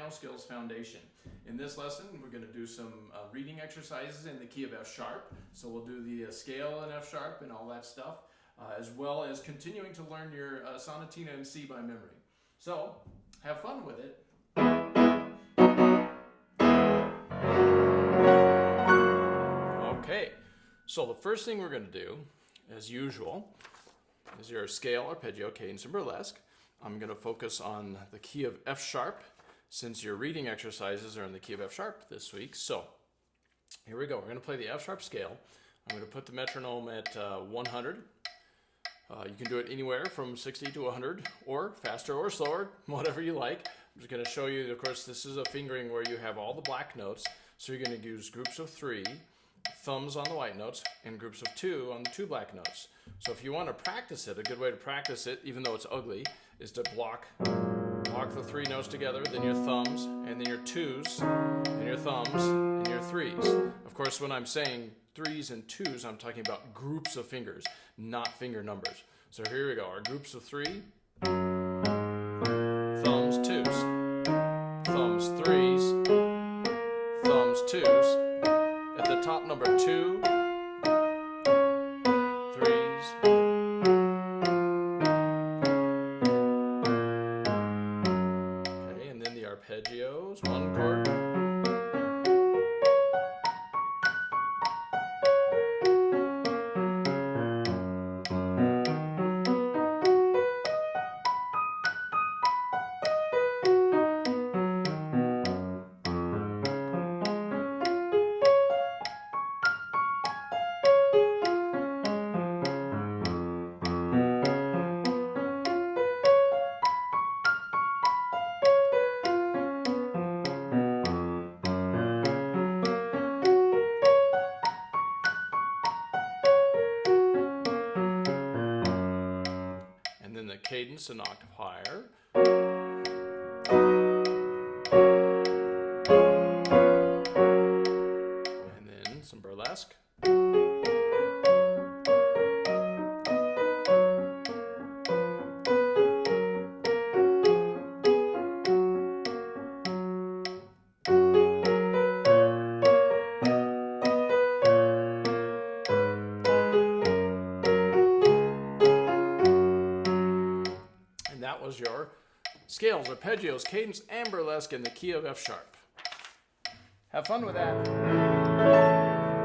Piano Skills Foundation. In this lesson, we're going to do some reading exercises in the key of F sharp. So we'll do the scale in F sharp and all that stuff, as well as continuing to learn your sonatina in C by memory. So have fun with it. Okay, so the first thing we're going to do, as usual, is your scale, arpeggio, cadence, and burlesque. I'm going to focus on the key of F sharp since your reading exercises are in the key of F sharp this week. So here we go. We're going to play the F sharp scale. I'm going to put the metronome at 100. You can do it anywhere from 60 to 100, or faster or slower, whatever you like. I'm just going to show you, of course, this is a fingering where you have all the black notes. So you're going to use groups of 3, thumbs on the white notes, and groups of 2 on the 2 black notes. So if you want to practice it, a good way to practice it, even though it's ugly, is to block the 3 notes together, then your thumbs, and then your 2s, and your thumbs, and your 3s. Of course, when I'm saying 3s and 2s, I'm talking about groups of fingers, not finger numbers. So here we go, our groups of 3, thumbs, 2s, thumbs, 3s, thumbs, 2s. At the top, number 2, 3s, okay, and then the arpeggios, 1 chord, cadence an octave higher. And then some burlesque. That was your scales, arpeggios, cadence, and burlesque in the key of F sharp. Have fun with that.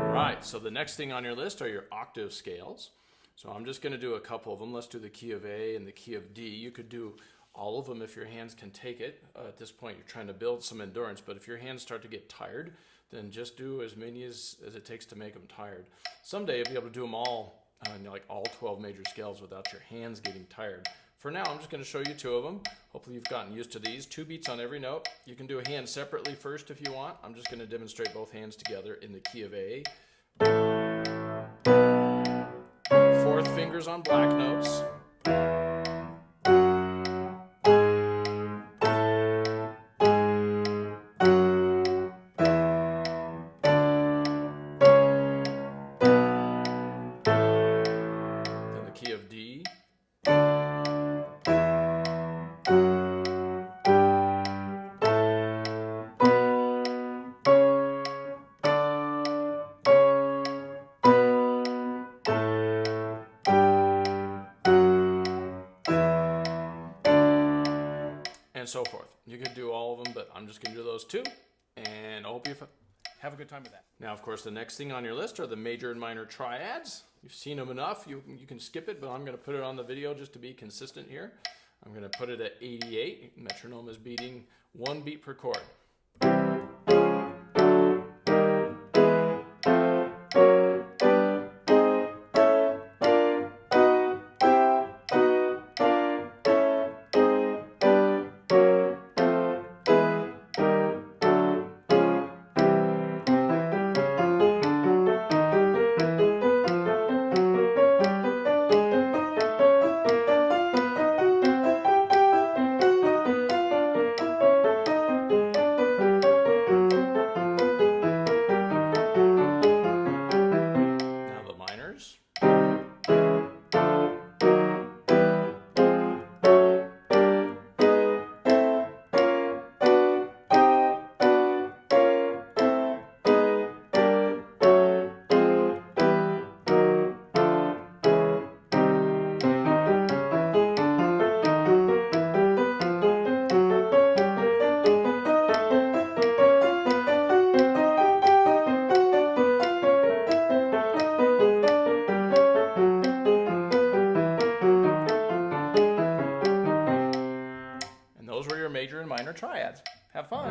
All right, so the next thing on your list are your octave scales. So I'm just going to do a couple of them. Let's do the key of A and the key of D. You could do all of them if your hands can take it. At this point, you're trying to build some endurance, but if your hands start to get tired, then just do as many as it takes to make them tired. Someday you'll be able to do them all, like all 12 major scales without your hands getting tired. For now, I'm just going to show you 2 of them. Hopefully you've gotten used to these. 2 beats on every note. You can do a hand separately first if you want. I'm just going to demonstrate both hands together in the key of A. 4th fingers on black notes. Then the key of D. And so forth. You could do all of them, but I'm just going to do those 2, and I hope you have a good time with that. Now, of course, the next thing on your list are the major and minor triads. You've seen them enough. You can skip it, but I'm going to put it on the video just to be consistent here. I'm going to put it at 88. Metronome is beating 1 beat per chord.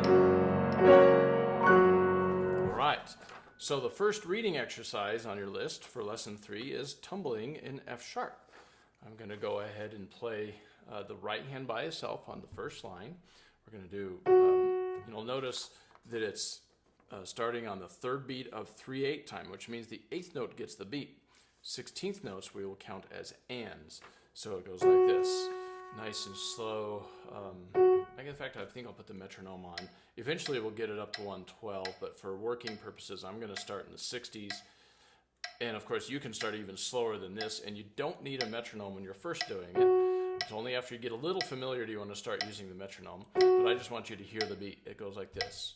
All right. So the first reading exercise on your list for lesson 3 is tumbling in F sharp. I'm going to go ahead and play the right hand by itself on the first line. We're going to do, you'll notice that it's starting on the third beat of 3/8 time, which means the 8th note gets the beat. 16th notes we will count as ands. So it goes like this, nice and slow. In fact, I think I'll put the metronome on. Eventually we'll get it up to 112, but for working purposes, I'm going to start in the 60s. And of course, you can start even slower than this, and you don't need a metronome when you're first doing it. It's only after you get a little familiar do you want to start using the metronome. But I just want you to hear the beat. It goes like this.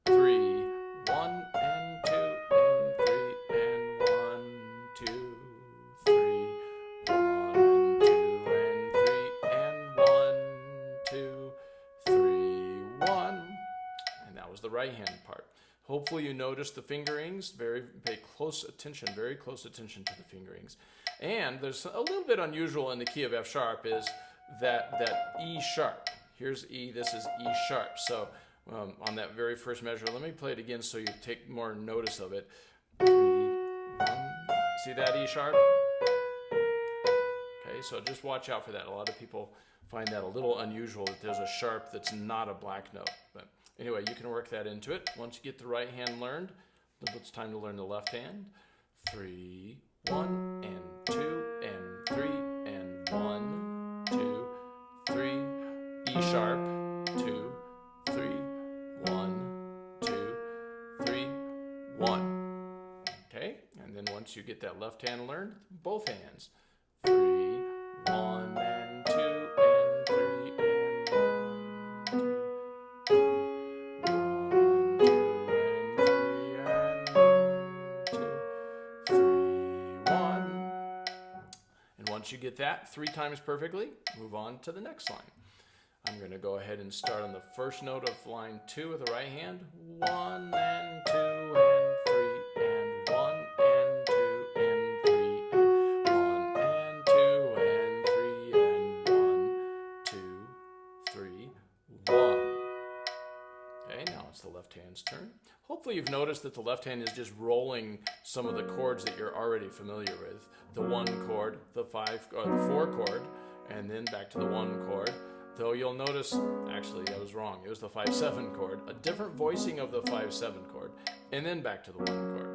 3, 1 and 2 and 3 and 1, 2, 3, 1 and 2 and 3 and 1, 2, 3, 1. And that was the right hand part. Hopefully you notice the fingerings. Pay close attention, very close attention to the fingerings. And there's a little bit unusual in the key of F sharp is that E sharp. Here's E, this is E sharp. So on that very first measure, let me play it again so you take more notice of it. 3, 1. See that E sharp? Okay, so just watch out for that. A lot of people find that a little unusual that there's a sharp that's not a black note. But anyway, you can work that into it. Once you get the right hand learned, it's time to learn the left hand. 3, 1 and 2 and 3 and 1, 2, 3, E sharp, 2, 3, 1, 2, 3, 1. Okay, and then once you get that left hand learned, both hands. 3, 1 and 2 and 3 and 1, 2, 3, 1. And once you get that 3 times perfectly, move on to the next line. I'm going to go ahead and start on the first note of line 2 with the right hand. 1 and 2 and 3 and 1 and 2 and 3 and 1 and 2 and 3 and 1, 2, 3, 1. Okay, now it's the left hand's turn. Hopefully you've noticed that the left hand is just rolling some of the chords that you're already familiar with. The 1 chord, the 4 chord, and then back to the 1 chord. Though you'll notice, actually that was wrong, it was the 5/7 chord, a different voicing of the 5/7 chord, and then back to the 1 chord.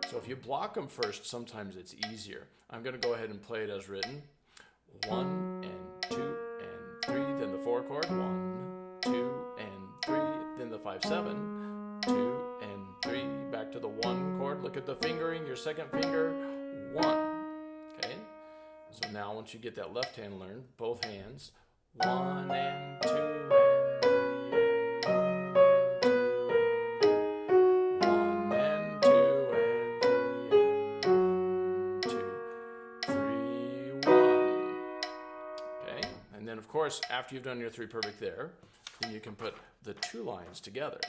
So if you block them first, sometimes it's easier. I'm going to go ahead and play it as written. 1 and 2 and 3, then the 4 chord, 1, 2 and 3, then the 5/7, 2 and 3, back to the 1 chord. Look at the fingering, your second finger, 1. Okay, so now once you get that left hand learned, both hands, 1 and 2 and 3 and 1 and 2 and 3 and 1, 2, 3, 1. Okay, and then of course after you've done your 3 perfect there, then you can put the 2 lines together.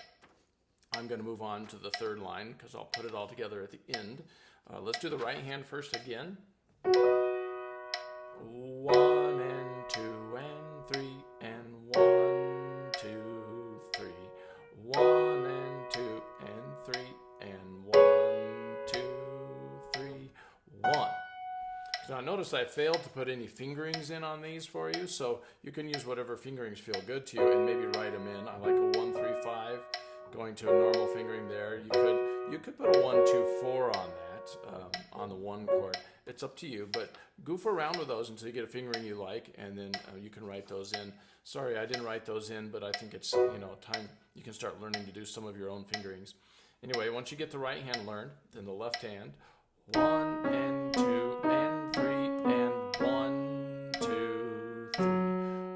I'm going to move on to the 3rd line because I'll put it all together at the end. Let's do the right hand first again. 1 and 2 and 3 and 1, 2, 3. 1 and 2 and 3 and 1, 2, 3, 1. Now notice I failed to put any fingerings in on these for you, so you can use whatever fingerings feel good to you and maybe write them in. I like a 1, 3, 5 going to a normal fingering there. You could put a 1, 2, 4 on that on the 1 chord. It's up to you, but goof around with those until you get a fingering you like, and then you can write those in. Sorry, I didn't write those in, but I think it's time you can start learning to do some of your own fingerings. Anyway, once you get the right hand learned, then the left hand, 1 and 2 and 3 and 1, 2, 3.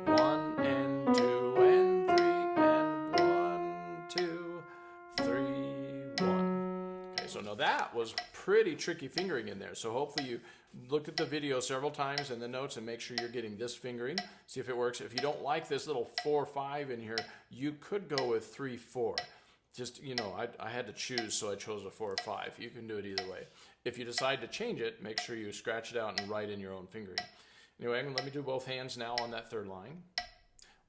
1 and 2 and 3 and 1, 2, 3, 1. Okay, so now that was pretty tricky fingering in there. So hopefully you looked at the video several times and the notes and make sure you're getting this fingering. See if it works. If you don't like this little 4-5 in here, you could go with 3-4. Just, I had to choose, so I chose a 4-5. You can do it either way. If you decide to change it, make sure you scratch it out and write in your own fingering. Anyway, let me do both hands now on that 3rd line.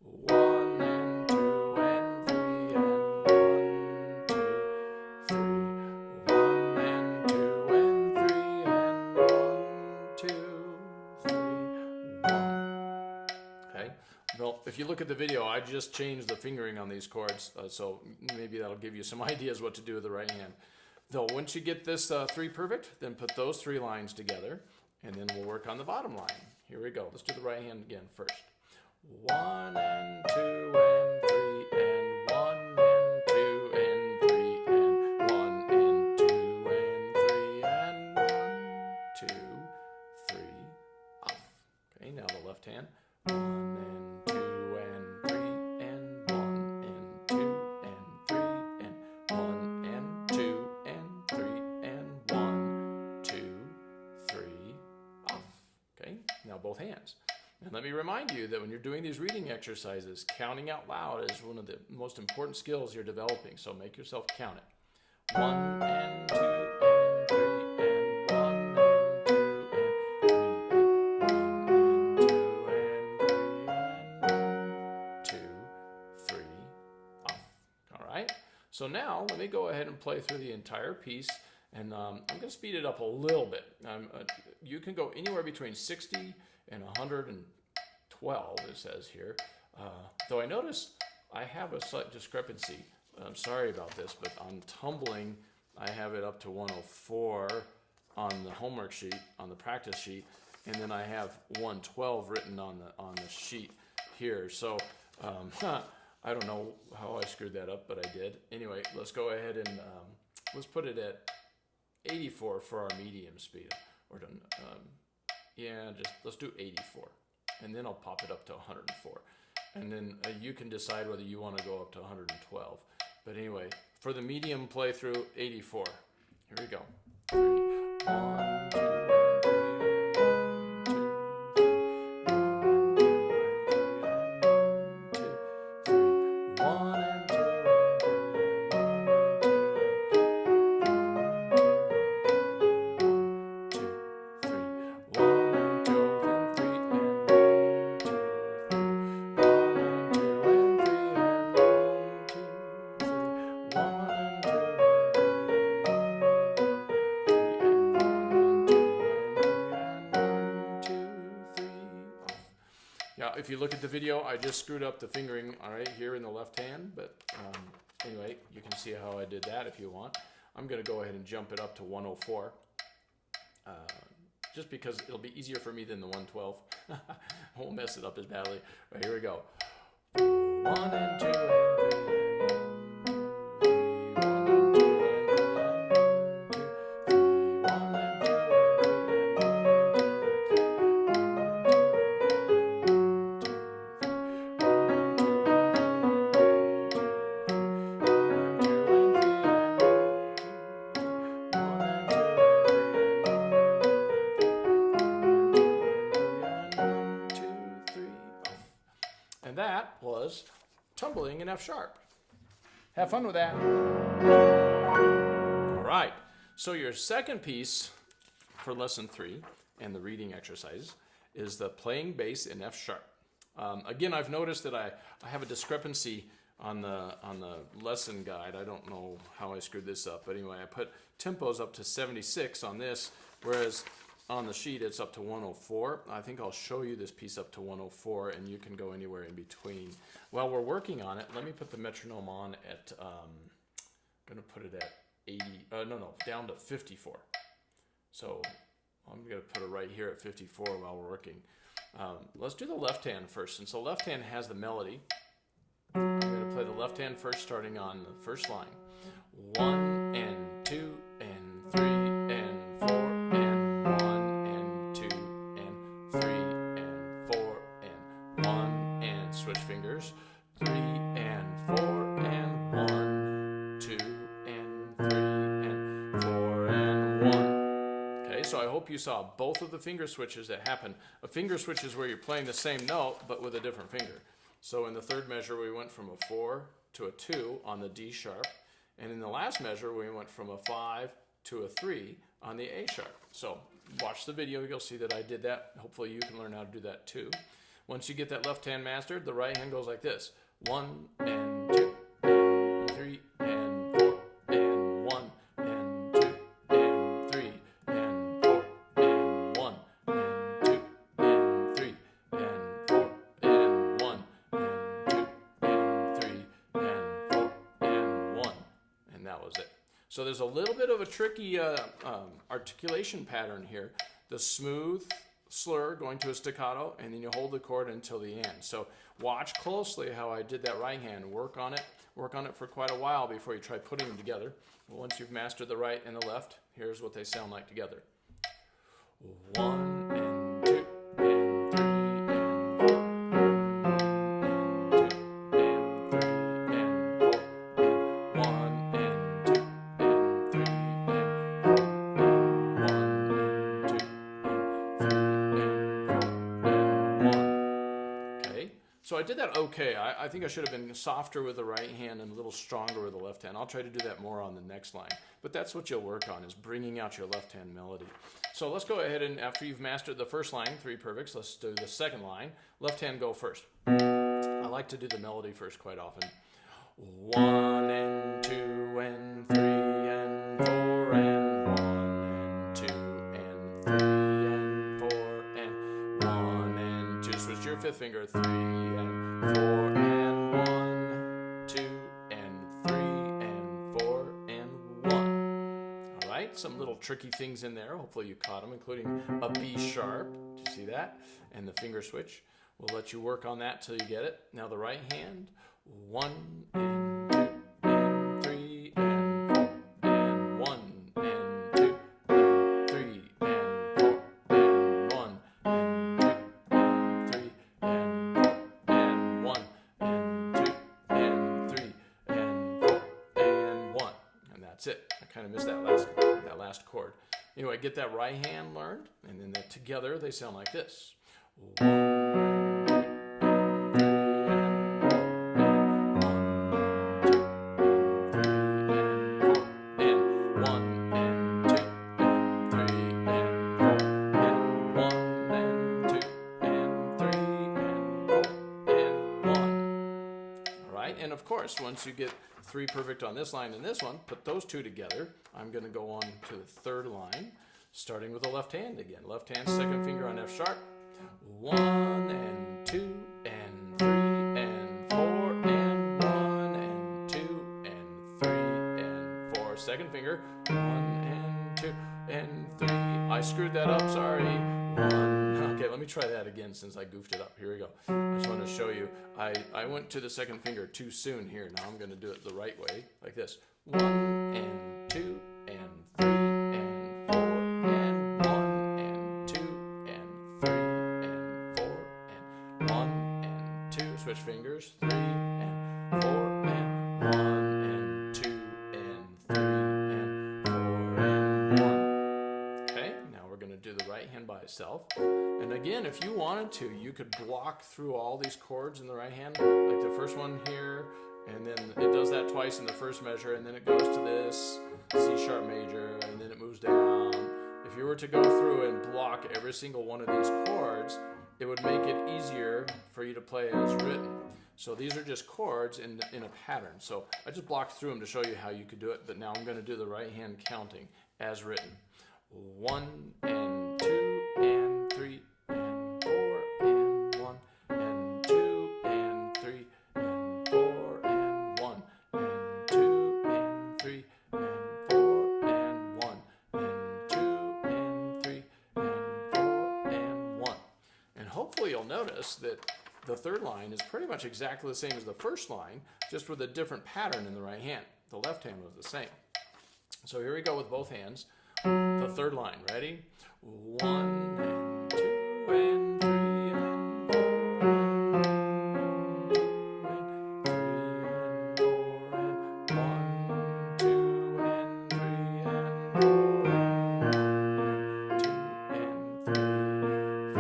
1 and 2 and 3 look at the video, I just changed the fingering on these chords, so maybe that'll give you some ideas what to do with the right hand. Though once you get this 3 perfect, then put those 3 lines together, and then we'll work on the bottom line. Here we go. Let's do the right hand again first. 1 and 2 and 3 and 1 and 2 and 3 and 1 and 2 and 3 and 1, 2, 3, off. Okay, now the left hand. 1 and 2 and 3 and 1 and 2 and 3 and 1 and 2 and 3 and 1, 2, 3, off. Okay, now both hands. And let me remind you that when you're doing these reading exercises, counting out loud is one of the most important skills you're developing. So make yourself count it. 1 and 2 and 3 and 1 and 2 and 3 and 2 and 3 off. All right. So now let me go ahead and play through the entire piece, and I'm going to speed it up a little bit. You can go anywhere between 60 and 112, it says here. Though I notice I have a slight discrepancy. I'm sorry about this, but on tumbling, I have it up to 104 on the homework sheet, on the practice sheet, and then I have 112 written on the sheet here. So I don't know how I screwed that up, but I did. Anyway, let's go ahead and let's put it at 84 for our medium speed. Or yeah, just let's do 84, and then I'll pop it up to 104, and then you can decide whether you want to go up to 112. But anyway, for the medium playthrough, 84. Here we go. 3, 1, 2, 1 and 2 If you look at the video, I just screwed up the fingering right here in the left hand, but anyway, you can see how I did that if you want. I'm going to go ahead and jump it up to 104, just because it'll be easier for me than the 112. I won't mess it up as badly. Right, here we go. 1 and 2 and 3. That was tumbling in F sharp. Have fun with that. All right. So your second piece for lesson 3 and the reading exercise is the playing bass in F sharp. Again, I've noticed that I have a discrepancy on the lesson guide. I don't know how I screwed this up, but anyway, I put tempos up to 76 on this, whereas on the sheet it's up to 104. I think I'll show you this piece up to 104, and you can go anywhere in between. While we're working on it, let me put the metronome on at, I'm going to put it at 80, down to 54. So I'm going to put it right here at 54 while we're working. Let's do the left hand first. Since the left hand has the melody, I'm going to play the left hand first, starting on the first line. 1 and 2 and 3 and 4 and 1 and 2 and 3 and 4 and 1 and switch fingers. 3 and 4 and 1, 2 and 3 and 4 and 1. Okay, so I hope you saw both of the finger switches that happen. A finger switch is where you're playing the same note but with a different finger. So in the third measure we went from a 4 to a 2 on the D sharp, and in the last measure we went from a 5 to a 3 on the A sharp. So watch the video, you'll see that I did that. Hopefully you can learn how to do that too. Once you get that left hand mastered, the right hand goes like this. 1 and 2 and 3 and 4 and 1 and 2 and 3 and 4 and 1 and 2 and 3 and 4 and 1 and was it. So there's a little bit of a tricky articulation pattern here. The smooth slur going to a staccato, and then you hold the chord until the end. So watch closely how I did that right hand. Work on it for quite a while before you try putting them together. Once you've mastered the right and the left, here's what they sound like together. 1 and 2 and 3 and 4 and 2 and 3 and 4 and 1 and 2 and 3 and 4 and 1 and 2 and 3 and 4 and 1. Okay, so I did that okay. I think I should have been softer with the right hand and a little stronger with the left hand. I'll try to do that more on the next line. But that's what you'll work on, is bringing out your left hand melody. So let's go ahead and, after you've mastered the first line, 3 perfects, let's do the second line. Left hand go first. I like to do the melody first quite often. 1 and 2 and 3 and 4 and 1 and 2 and 3 and 4 and 1 and 2. Switch to your fifth finger. 3 and 4 and 1, 2 and 3 and 4 and 1. All right, some little tricky things in there. Hopefully you caught them, including a B sharp. Do you see that? And the finger switch. We'll let you work on that till you get it. Now the right hand. 1 and 2 and 3 and 4 and 1 and 2 and 3 and 4 and 1 and 2 and 3 and 4 and 1 and 2 and 3 and 4 and 1. And that's it. I kind of missed that last chord. Anyway, get that right hand learned, and then together they sound like this. 1 and of course, once you get 3 perfect on this line and this one, put those 2 together. I'm going to go on to the third line, starting with the left hand again. Left hand, second finger on F sharp. 1 and 2 and 3 and 4 and 1 and 2 and 3 and 4. Second finger. 1 and 2 and 3. I screwed that up, sorry. 1. Okay, let me try that again since I goofed it up. Here we go. I just want to show you. I went to the second finger too soon here. Now I'm going to do it the right way, like this. 1 and 2 and 3 and 4 and 1 and 2 and 3 and 4 and 1 and 2. Switch fingers. 3 and 4 and 1 and 2 and 3 and 4 and 1. Okay, now we're going to do the right hand by itself. And again, if you wanted to, you could block through all these chords in the right hand, like the first one here, and then it does that twice in the first measure, and then it goes to this C sharp major, and then it moves down. If you were to go through and block every single one of these chords, it would make it easier for you to play as written. So these are just chords in a pattern. So I just blocked through them to show you how you could do it, but now I'm going to do the right hand counting as written. 1 and 2 and 3 and 4 and 1 and 2 and 3 and 4 and 1 and 2 and 3 and 4 and 1 and 2 and 3 and 4 and 1. And hopefully you'll notice that the third line is pretty much exactly the same as the first line, just with a different pattern in the right hand. The left hand was the same. So here we go with both hands. The third line, ready? 1 and 2 and 3 and 4 and 2 and 3 and 4 and 1, 2 and 3 and 4 and 2 and 3,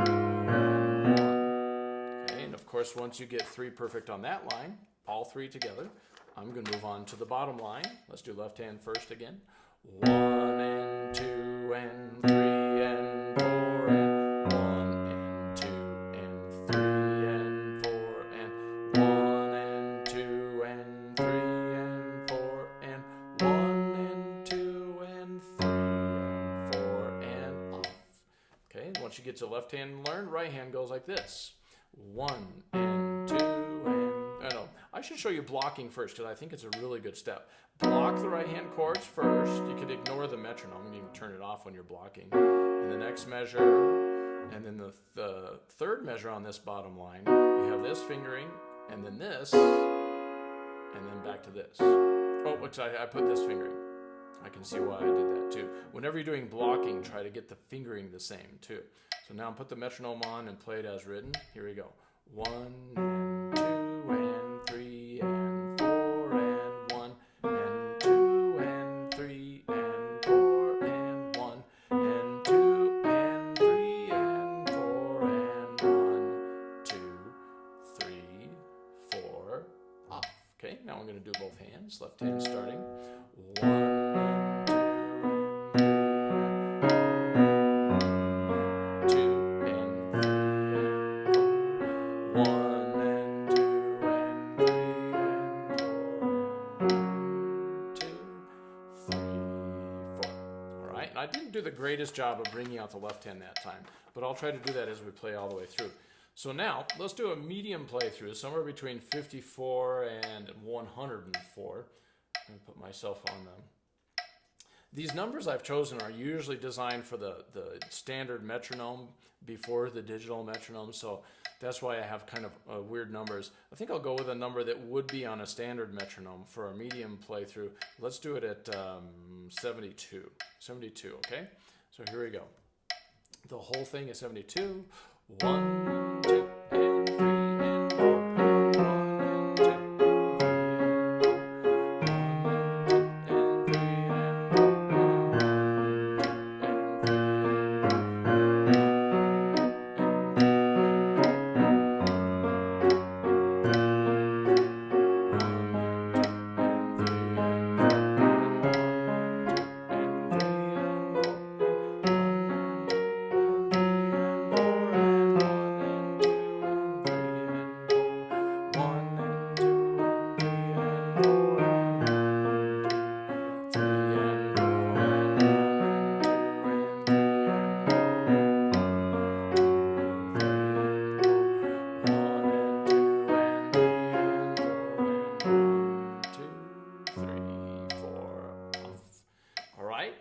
4 and 1. Okay, and of course, once you get 3 perfect on that line, all 3 together, I'm going to move on to the bottom line. Let's do left hand first again. 1 and 2 and 3 and 4 and 1 and 2 and 3 and 4 and 1 and 2 and 3 and 4 and 1 and 2 and 3 and 4 and off. Okay, and once you get to left hand learned, right hand goes like this. 1 and 2 and I should show you blocking first because I think it's a really good step. Block the right hand chords first. You could ignore the metronome and you can turn it off when you're blocking. And the next measure, and then the third measure on this bottom line, you have this fingering, and then this, and then back to this. Oh, looks like I put this fingering. I can see why I did that too. Whenever you're doing blocking, try to get the fingering the same too. So now put the metronome on and play it as written. Here we go. 1 and 2 and 3 and 4 and 1 and 2 and 3 and 4 and 1 and 2 and 3 and 4 and 1, 2, 3, 4, off. Okay, now I'm going to do both hands. Left hand starting. 1. I didn't do the greatest job of bringing out the left hand that time, but I'll try to do that as we play all the way through. So now, let's do a medium playthrough, somewhere between 54 and 104. I'm going to put myself on them. These numbers I've chosen are usually designed for the standard metronome before the digital metronome, so that's why I have kind of weird numbers. I think I'll go with a number that would be on a standard metronome for a medium playthrough. Let's do it at 72. 72, okay? So here we go. The whole thing is 72. 1, 2, and 3, and 4, and 1, and 2, and 3, and 3, and 4,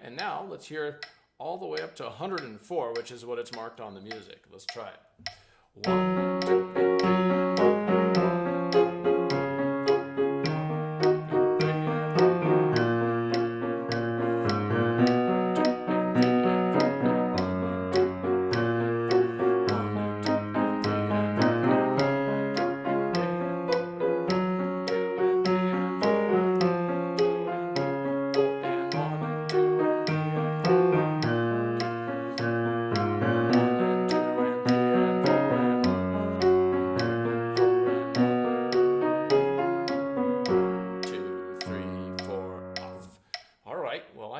and now let's hear all the way up to 104, which is what it's marked on the music. Let's try it. 1, 2, and 3, and 4, and 1, and 2, and 3, and 4,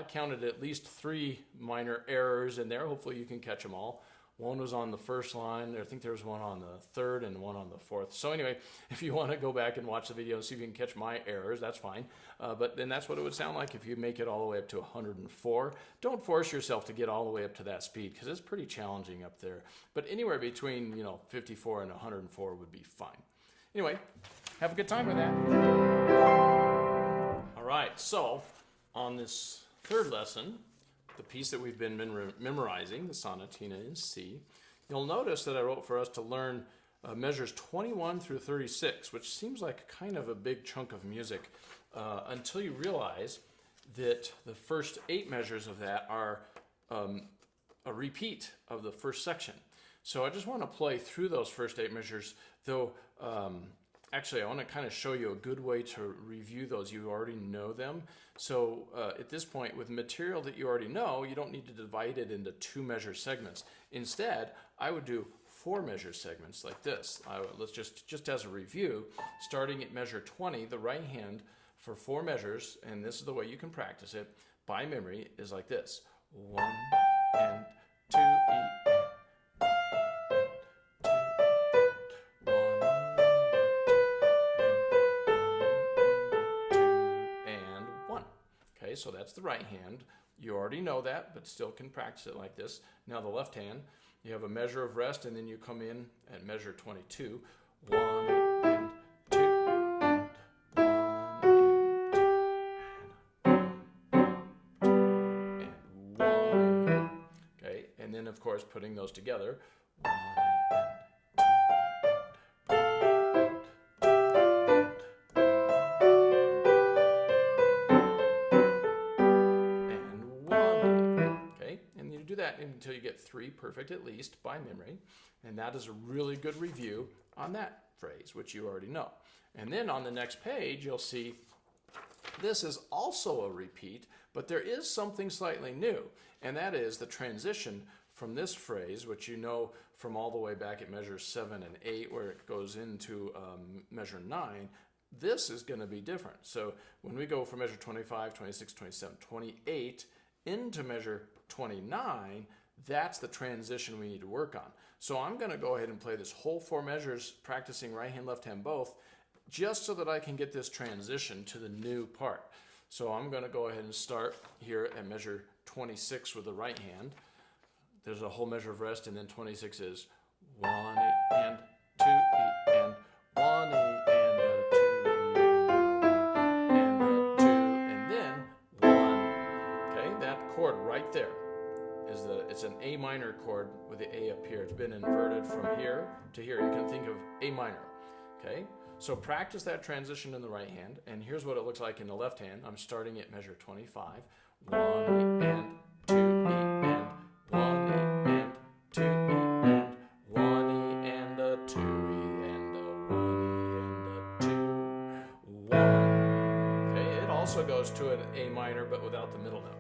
counted at least 3 minor errors in there. Hopefully you can catch them all. One was on the first line. I think there was one on the third and one on the fourth. So anyway, if you want to go back and watch the video and see if you can catch my errors, that's fine. But then that's what it would sound like if you make it all the way up to 104. Don't force yourself to get all the way up to that speed because it's pretty challenging up there. But anywhere between 54 and 104 would be fine. Anyway, have a good time with that. All right, so on this third lesson, the piece that we've been memorizing, the sonatina in C, you'll notice that I wrote for us to learn measures 21 through 36, which seems like kind of a big chunk of music until you realize that the first 8 measures of that are a repeat of the first section. So I just want to play through those first 8 measures, though actually I want to kind of show you a good way to review those. You already know them. So at this point, with material that you already know, you don't need to divide it into 2 measure segments. Instead, I would do 4 measure segments like this. Let's just as a review, starting at measure 20, the right hand for 4 measures, and this is the way you can practice it by memory, is like this. 1 and 2 E. So that's the right hand. You already know that, but still can practice it like this. Now the left hand, you have a measure of rest, and then you come in at measure 22. 1 and 2 and then, of course, putting those together. Until you get 3 perfect at least by memory, and that is a really good review on that phrase, which you already know. And then on the next page you'll see this is also a repeat, but there is something slightly new, and that is the transition from this phrase, which you know from all the way back at measure 7 and 8 where it goes into measure 9. This is going to be different. So when we go from measure 25, 26, 27, 28 into measure 29, that's the transition we need to work on. So I'm going to go ahead and play this whole 4 measures, practicing right hand, left hand both, just so that I can get this transition to the new part. So I'm going to go ahead and start here at measure 26 with the right hand. There's a whole measure of rest, and then 26 is 1 E and 2 E and 1 E and a 2 E and a 2 and then 1. Okay, that chord right there is it's an A minor chord with the A up here. It's been inverted from here to here. You can think of A minor. Okay, so practice that transition in the right hand, and here's what it looks like in the left hand. I'm starting at measure 25. 1 E and 2 E and 1 E and 2 E and 1 E and a 2 E and a 1 E and a 2 1. Okay, it also goes to an A minor but without the middle note.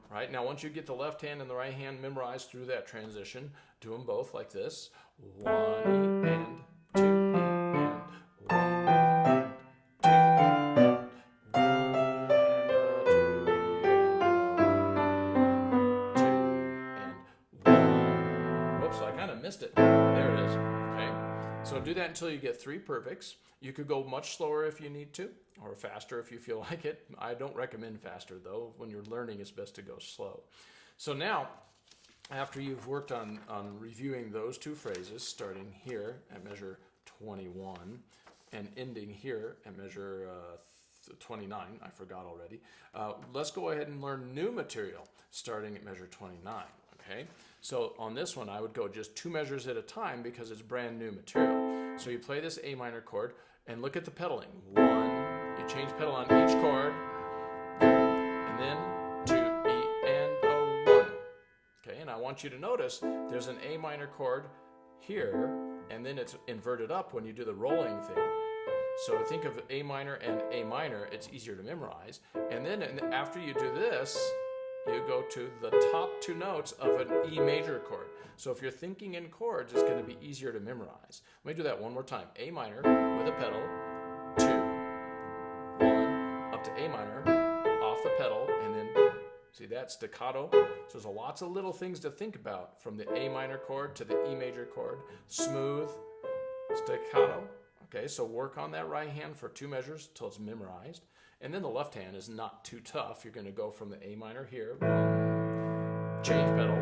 Right, now once you get the left hand and the right hand memorized through that transition, do them both like this. 1 E and 2 E and 1 E and 2 E and 1 E and 2 and 1. Whoops, I kind of missed it. There it is. Okay, so do that until you get 3 perfects. You could go much slower if you need to, or faster if you feel like it. I don't recommend faster though. When you're learning, it's best to go slow. So now, after you've worked on reviewing those 2 phrases, starting here at measure 21 and ending here at measure 29, I forgot already, let's go ahead and learn new material starting at measure 29. Okay, so on this one I would go just 2 measures at a time because it's brand new material. So you play this A minor chord and look at the pedaling. 1, you change pedal on each chord, and then 2 E and a 1. Okay, and I want you to notice there's an A minor chord here, and then it's inverted up when you do the rolling thing. So think of A minor and A minor, it's easier to memorize. And then after you do this, you go to the top 2 notes of an E major chord. So if you're thinking in chords, it's going to be easier to memorize. Let me do that one more time. A minor with a pedal, 2, 1, up to A minor, off the pedal, and then, see that, staccato. So there's lots of little things to think about from the A minor chord to the E major chord. Smooth, staccato. Okay, so work on that right hand for 2 measures till it's memorized. And then the left hand is not too tough. You're going to go from the A minor here, 1, change pedal,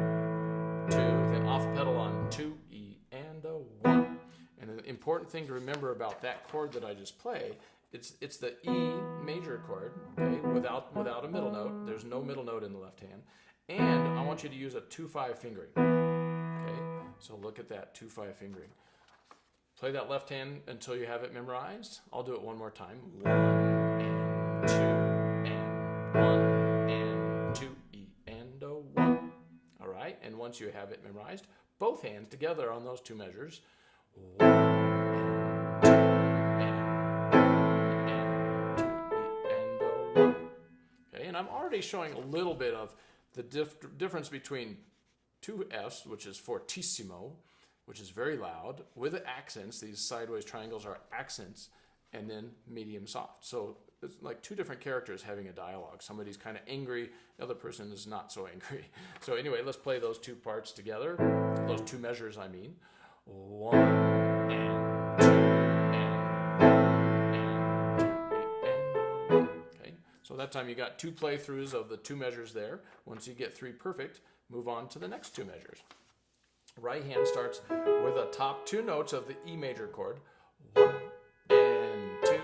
2, then off pedal on 2, E and a 1. And an important thing to remember about that chord that I just played, it's the E major chord, okay, without a middle note. There's no middle note in the left hand. And I want you to use a 2-5 fingering. Okay, so look at that 2-5 fingering. Play that left hand until you have it memorized. I'll do it one more time. 1 and 2 and 1 and 2 E and a 1. All right, and once you have it memorized, both hands together on those 2 measures. 1 and 2 and 2 E and a 1. Okay, and I'm already showing a little bit of the difference between 2 Fs, which is fortissimo, which is very loud, with accents. These sideways triangles are accents, and then medium soft. So it's like 2 different characters having a dialogue. Somebody's kind of angry, the other person is not so angry. So anyway, let's play those 2 parts together, those 2 measures I mean. 1 and 2 and 1 and 2 and 1. Okay, so that time you got 2 playthroughs of the 2 measures there. Once you get 3 perfect, move on to the next 2 measures. Right hand starts with the top 2 notes of the E major chord. 1 and 2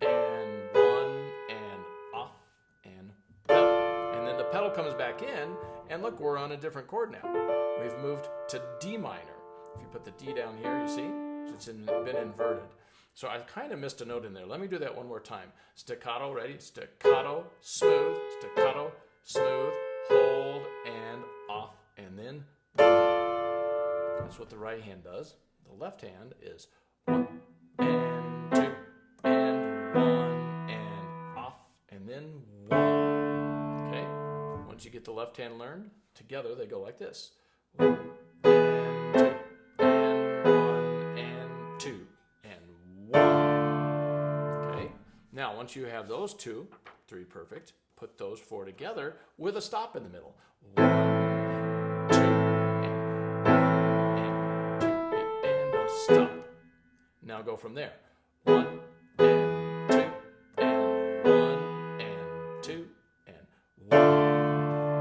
and 1 and off and pedal. And then the pedal comes back in, and look, we're on a different chord now. We've moved to D minor. If you put the D down here, you see, it's been inverted. So I kind of missed a note in there. Let me do that one more time. Staccato, ready? Staccato, smooth, hold, and off, and then one. That's what the right hand does. The left hand is 1 and 2 and 1 and off, and then 1. Okay? Once you get the left hand learned, together they go like this. 1 and 2 and 1 and 2 and 1. Okay? Now, once you have those 2, 3 perfect, put those 4 together with a stop in the middle. 1, 2, and 1 and 2 and a stop. Now go from there. 1 and 2 and 1 and 2 and 1.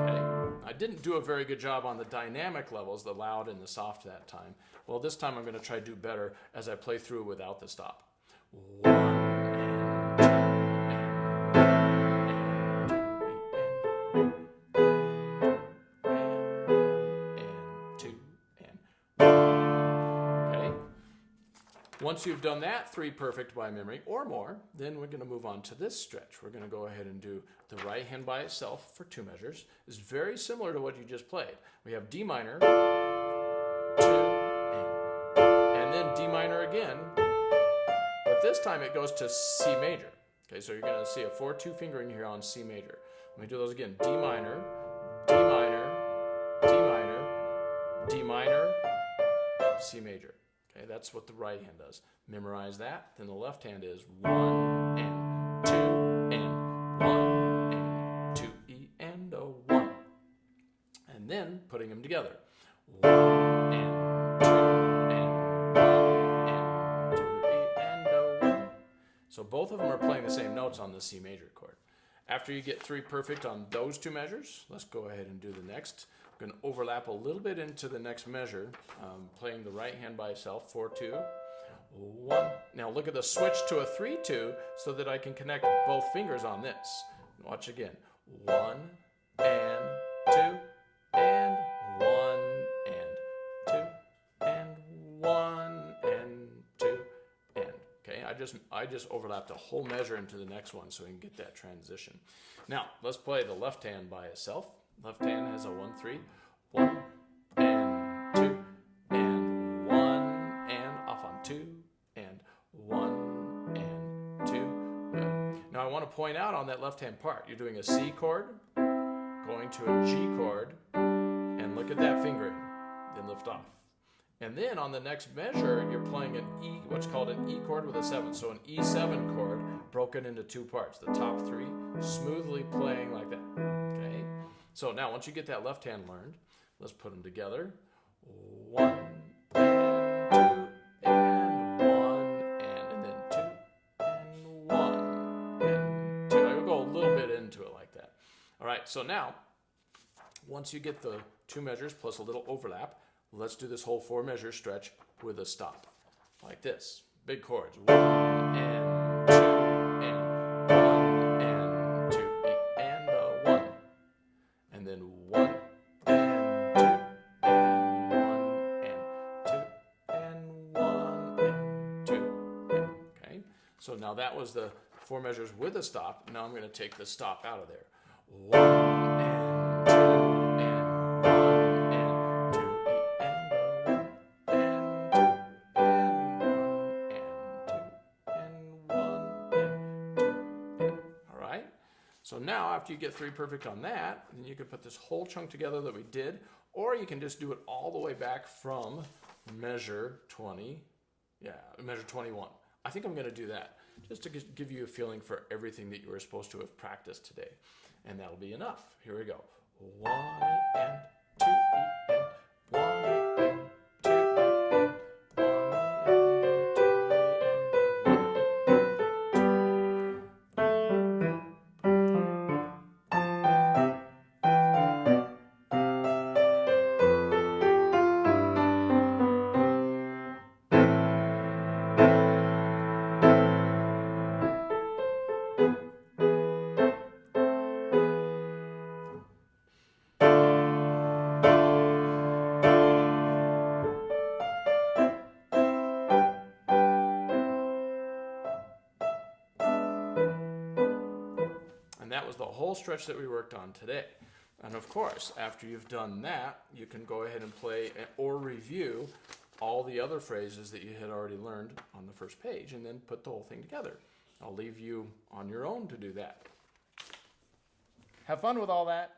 Okay? I didn't do a very good job on the dynamic levels, the loud and the soft that time. Well, this time I'm going to try to do better as I play through without the stop. 1 and 2 and 1 and 2 and 1. Okay? Once you've done that 3 perfect by memory or more, then we're going to move on to this stretch. We're going to go ahead and do the right hand by itself for 2 measures. It's very similar to what you just played. We have D minor, 2, and then D minor again, but this time it goes to C major. Okay, so you're going to see a 4-2 fingering here on C major. Let me do those again. D minor, D minor, D minor, D minor, C major. Okay, that's what the right hand does. Memorize that. Then the left hand is 1 and 2 and 1 and 2 E and a 1. And then putting them together. 1 and 2 and 1 and 2 E and a 1. So both of them are playing the same notes on the C major chord. After you get 3 perfect on those 2 measures, let's go ahead and do the next. I'm going to overlap a little bit into the next measure, playing the right hand by itself, 4-2, 1. Now look at the switch to a 3-2 so that I can connect both fingers on this. Watch again. 1 and 2 and 1 and 2 and 1 and 2 and. Okay, I just overlapped a whole measure into the next one so we can get that transition. Now let's play the left hand by itself. Left hand has a 1-3, 1 and 2 and 1 and off on 2 and 1 and 2. Good. Now I want to point out on that left hand part, you're doing a C chord, going to a G chord, and look at that fingering, then lift off. And then on the next measure, you're playing an E, what's called an E chord with a 7. So an E7 chord broken into 2 parts. The top 3 smoothly playing like that. Okay? So now once you get that left hand learned, let's put them together. 1 and 2 and 1 and then 2 and 1 and 2. I will go a little bit into it like that. All right, so now once you get the 2 measures plus a little overlap, let's do this whole 4 measure stretch with a stop, like this. Big chords. 1 and 2 and 1 and 2 and a 1. And then 1 and 2 and 1 and 2 and 1 and 2. Okay? So now that was the 4 measures with a stop. Now I'm going to take the stop out of there. 1 and 2 and 1 and 2 and a 1 and 2 and 1 and 2 and 1 and 2 and. All right? So now after you get 3 perfect on that, then you can put this whole chunk together that we did, or you can just do it all the way back from measure 20, measure 21. I think I'm going to do that just to give you a feeling for everything that you were supposed to have practiced today. And that'll be enough. Here we go. 1 E and 2 E and 1 E and 2 E and 1 E and 2 E and 1 E and 2. that was the whole stretch that we worked on today. And of course, after you've done that, you can go ahead and play or review all the other phrases that you had already learned on the first page, and then put the whole thing together. I'll leave you on your own to do that. Have fun with all that.